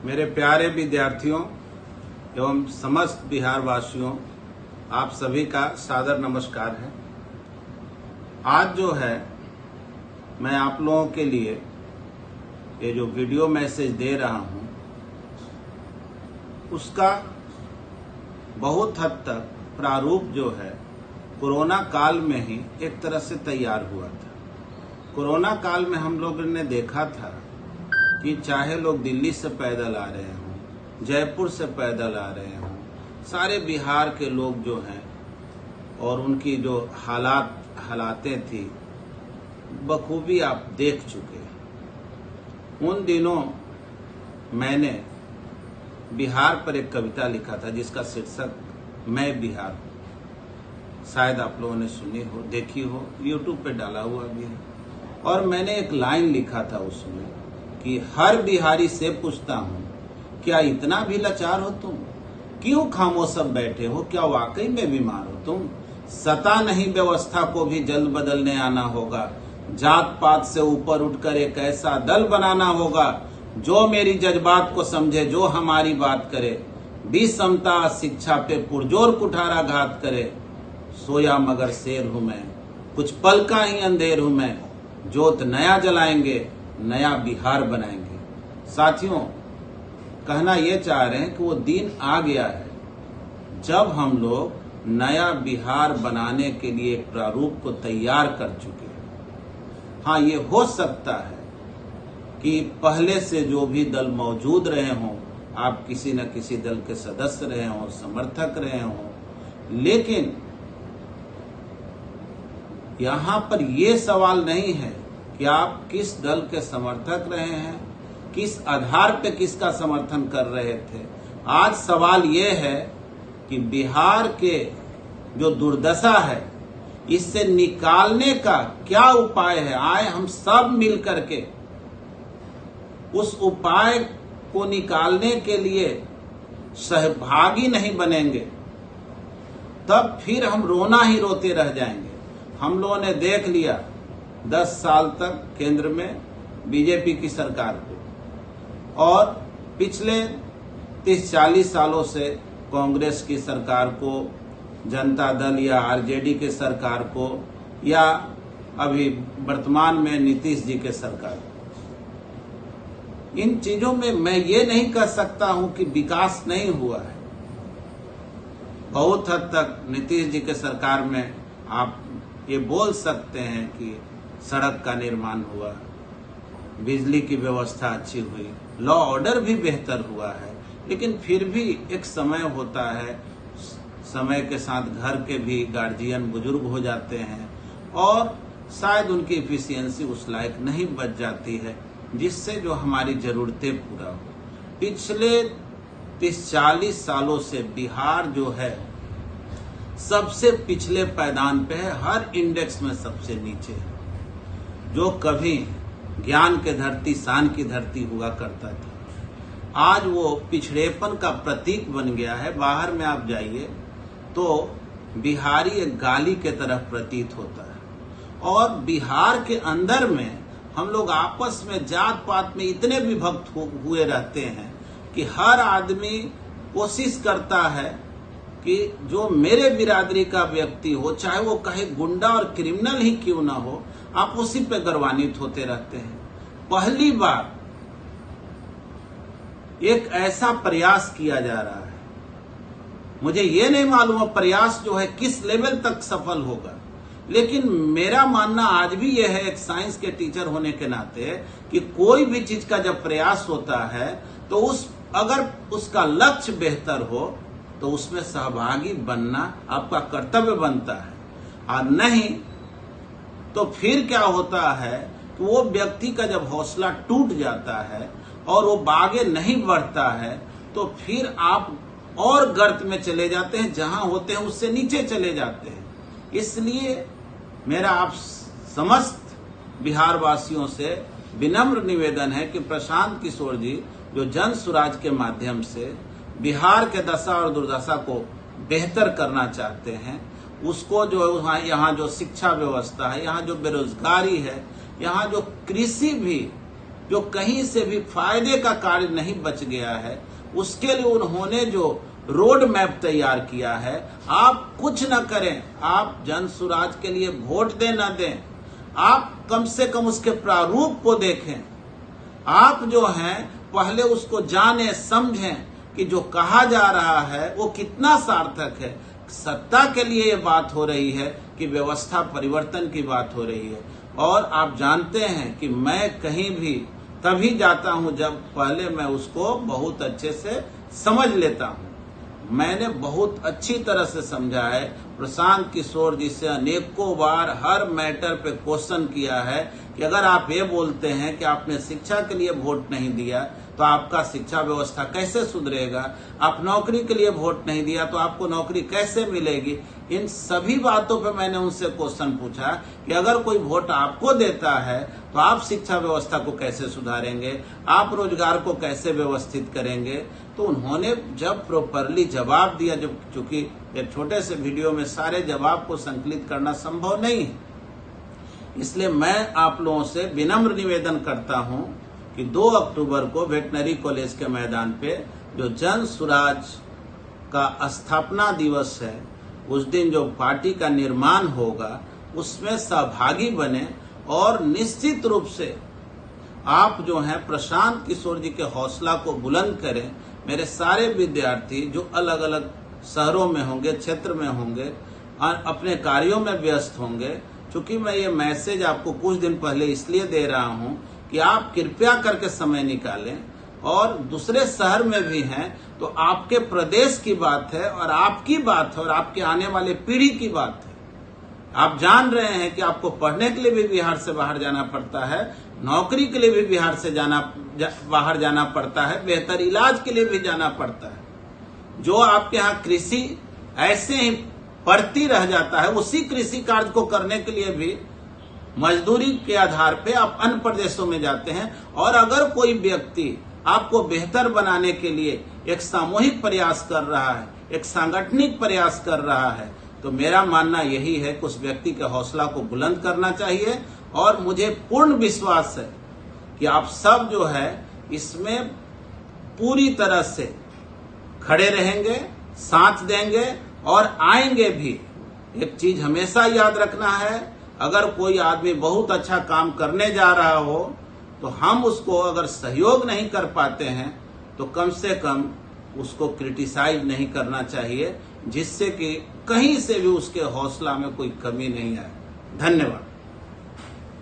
मेरे प्यारे विद्यार्थियों एवं समस्त बिहार वासियों, आप सभी का सादर नमस्कार है। आज जो है मैं आप लोगों के लिए ये जो वीडियो मैसेज दे रहा हूं, उसका बहुत हद तक प्रारूप जो है कोरोना काल में ही एक तरह से तैयार हुआ था। कोरोना काल में हम लोगों ने देखा था कि चाहे लोग दिल्ली से पैदल आ रहे हों, जयपुर से पैदल आ रहे हों, सारे बिहार के लोग जो हैं और उनकी जो हालातें थी बखूबी आप देख चुके। उन दिनों मैंने बिहार पर एक कविता लिखा था जिसका शीर्षक मैं बिहार हूँ। शायद आप लोगों ने सुनी हो, देखी हो, यूट्यूब पे डाला हुआ भी है। और मैंने एक लाइन लिखा था उसमें कि हर बिहारी से पूछता हूँ, क्या इतना भी लाचार हो तुम? क्यों खामोश सब बैठे हो? क्या वाकई में बीमार हो तुम? सता नहीं व्यवस्था को भी जल्द बदलने आना होगा। जात पात से ऊपर उठकर एक ऐसा दल बनाना होगा जो मेरी जज्बात को समझे, जो हमारी बात करे। विषमता शिक्षा पे पुरजोर कुठाराघात करे। सोया मगर शेर हूं मैं, कुछ पल का ही अंधेर हूं मैं। जोत नया जलाएंगे, नया बिहार बनाएंगे। साथियों, कहना ये चाह रहे हैं कि वो दिन आ गया है जब हम लोग नया बिहार बनाने के लिए एक प्रारूप को तैयार कर चुके हैं। हाँ, ये हो सकता है कि पहले से जो भी दल मौजूद रहे हों, आप किसी न किसी दल के सदस्य रहे हों, समर्थक रहे हों, लेकिन यहाँ पर ये सवाल नहीं है कि आप किस दल के समर्थक रहे हैं, किस आधार पे किसका समर्थन कर रहे थे। आज सवाल ये है कि बिहार के जो दुर्दशा है, इससे निकालने का क्या उपाय है। आए हम सब मिल करके उस उपाय को निकालने के लिए सहभागी नहीं बनेंगे, तब फिर हम रोना ही रोते रह जाएंगे। हम लोगों ने देख लिया 10 साल तक केंद्र में बीजेपी की सरकार को, और पिछले 30-40 सालों से कांग्रेस की सरकार को, जनता दल या आरजेडी के सरकार को, या अभी वर्तमान में नीतीश जी के सरकार को। इन चीजों में मैं ये नहीं कह सकता हूं कि विकास नहीं हुआ है। बहुत हद तक नीतीश जी के सरकार में आप ये बोल सकते हैं कि सड़क का निर्माण हुआ, बिजली की व्यवस्था अच्छी हुई, लॉ ऑर्डर भी बेहतर हुआ है। लेकिन फिर भी एक समय होता है, समय के साथ घर के भी गार्जियन बुजुर्ग हो जाते हैं और शायद उनकी इफिशियंसी उस लायक नहीं बच जाती है जिससे जो हमारी जरूरतें पूरा हो। पिछले 30-40 सालों से बिहार जो है सबसे पिछले पायदान पे है, हर इंडेक्स में सबसे नीचे है। जो कभी ज्ञान के धरती, शान की धरती हुआ करता था, आज वो पिछड़ेपन का प्रतीक बन गया है। बाहर में आप जाइए तो बिहारी एक गाली के तरह प्रतीत होता है। और बिहार के अंदर में हम लोग आपस में जात पात में इतने विभक्त हुए रहते हैं कि हर आदमी कोशिश करता है कि जो मेरे बिरादरी का व्यक्ति हो, चाहे वो कहे गुंडा और क्रिमिनल ही क्यों ना हो, आप उसी पे गर्वान्वित होते रहते हैं। पहली बार एक ऐसा प्रयास किया जा रहा है, मुझे ये नहीं मालूम प्रयास जो है किस लेवल तक सफल होगा, लेकिन मेरा मानना आज भी यह है, एक साइंस के टीचर होने के नाते, कि कोई भी चीज का जब प्रयास होता है तो अगर उसका लक्ष्य बेहतर हो तो उसमें सहभागी बनना आपका कर्तव्य बनता है। और नहीं तो फिर क्या होता है कि वो व्यक्ति का जब हौसला टूट जाता है और वो आगे नहीं बढ़ता है, तो फिर आप और गर्त में चले जाते हैं, जहां होते हैं उससे नीचे चले जाते हैं। इसलिए मेरा आप समस्त बिहार वासियों से विनम्र निवेदन है कि प्रशांत किशोर जी जो जन सुराज के माध्यम से बिहार के दशा और दुर्दशा को बेहतर करना चाहते हैं, उसको जो यहाँ जो शिक्षा व्यवस्था है, यहाँ जो बेरोजगारी है, यहाँ जो कृषि भी जो कहीं से भी फायदे का कार्य नहीं बच गया है, उसके लिए उन्होंने जो रोड मैप तैयार किया है, आप कुछ न करें, आप जन सुराज के लिए वोट दें न दें, आप कम से कम उसके प्रारूप को देखें। आप जो हैं पहले उसको जाने समझें कि जो कहा जा रहा है वो कितना सार्थक है। सत्ता के लिए ये बात हो रही है कि व्यवस्था परिवर्तन की बात हो रही है। और आप जानते हैं कि मैं कहीं भी तभी जाता हूं जब पहले मैं उसको बहुत अच्छे से समझ लेता हूं। मैंने बहुत अच्छी तरह से समझा है। प्रशांत किशोर जी से अनेकों बार हर मैटर पे क्वेश्चन किया है कि अगर आप ये बोलते हैं कि आपने शिक्षा के लिए वोट नहीं दिया तो आपका शिक्षा व्यवस्था कैसे सुधरेगा, आप नौकरी के लिए वोट नहीं दिया तो आपको नौकरी कैसे मिलेगी। इन सभी बातों पे मैंने उनसे क्वेश्चन पूछा कि अगर कोई वोट आपको देता है तो आप शिक्षा व्यवस्था को कैसे सुधारेंगे, आप रोजगार को कैसे व्यवस्थित करेंगे। तो उन्होंने जब प्रॉपरली जवाब दिया, जब चूंकि एक छोटे से वीडियो में सारे जवाब को संकलित करना संभव नहीं है, इसलिए मैं आप लोगों से विनम्र निवेदन करता हूं कि 2 अक्टूबर को वेटनरी कॉलेज के मैदान पे जो जन सुराज का स्थापना दिवस है, उस दिन जो पार्टी का निर्माण होगा उसमें सहभागी बने और निश्चित रूप से आप जो हैं प्रशांत किशोर जी के हौसला को बुलंद करें। मेरे सारे विद्यार्थी जो अलग अलग शहरों में होंगे, क्षेत्र में होंगे, अपने कार्यों में व्यस्त होंगे, क्योंकि मैं ये मैसेज आपको कुछ दिन पहले इसलिए दे रहा हूं कि आप कृपया करके समय निकालें। और दूसरे शहर में भी हैं तो आपके प्रदेश की बात है और आपकी बात है और आपके आने वाले पीढ़ी की बात है। आप जान रहे हैं कि आपको पढ़ने के लिए भी बिहार से बाहर जाना पड़ता है, नौकरी के लिए भी बिहार से बाहर जाना पड़ता है, बेहतर इलाज के लिए भी जाना पड़ता है। जो आपके यहाँ कृषि ऐसे ही पड़ती रह जाता है, उसी कृषि कार्य को करने के लिए भी मजदूरी के आधार पे आप अन्य प्रदेशों में जाते हैं। और अगर कोई व्यक्ति आपको बेहतर बनाने के लिए एक सामूहिक प्रयास कर रहा है, एक सांगठनिक प्रयास कर रहा है, तो मेरा मानना यही है कि उस व्यक्ति के हौसला को बुलंद करना चाहिए। और मुझे पूर्ण विश्वास है कि आप सब जो है इसमें पूरी तरह से खड़े रहेंगे, साथ देंगे और आएंगे भी। एक चीज हमेशा याद रखना है, अगर कोई आदमी बहुत अच्छा काम करने जा रहा हो तो हम उसको अगर सहयोग नहीं कर पाते हैं तो कम से कम उसको क्रिटिसाइज नहीं करना चाहिए, जिससे कि कहीं से भी उसके हौसला में कोई कमी नहीं आए। धन्यवाद।